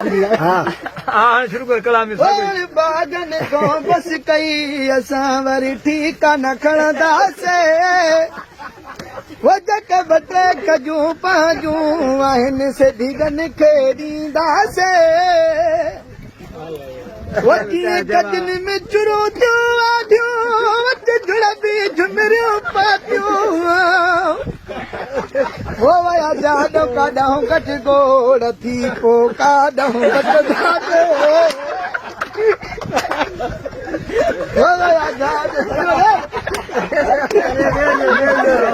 हाँ शुरू कर कलामी बागन को बस कई असां वरी ठीका न खणंदासे वो जक बटे कजूं पंहिंजूं आहिनि से ढिगन खे ॾींदासे वो कीअं गजनि में चुरू थियूं आॾियूं वट झुड़बी झुमरियूं पातियूं वो वया जाॾो काॾां घटि गोड़ थी पोइ काॾां घटि जाॾो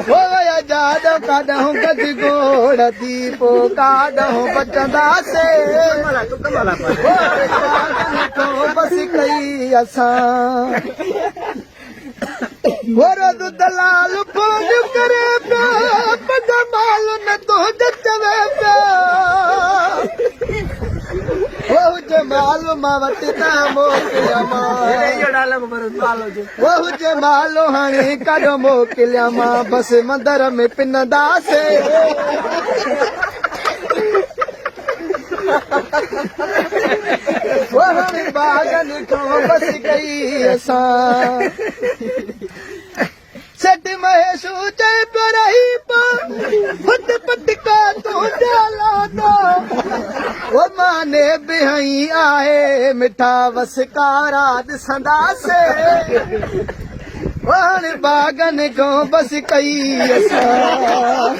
वो वया जाॾो काॾां घटि गोड़ थी पोइ काॾां बचंदासे बस कई असां वरद दलाल फोन करे पिया पग माल न तो जचवे पिया वो जमाल मां वटि त मोकिलिया वो जमाल हाणे काॾो मोकिलिया मां बसि मंदर में पिनंदासे बागन को बस गई असां सट महेशू चए पियो रही फट फट का तूं जाला वो माने बिहई आहे मिठा वसकारा ॾिसंदासे बागन को बस कई असां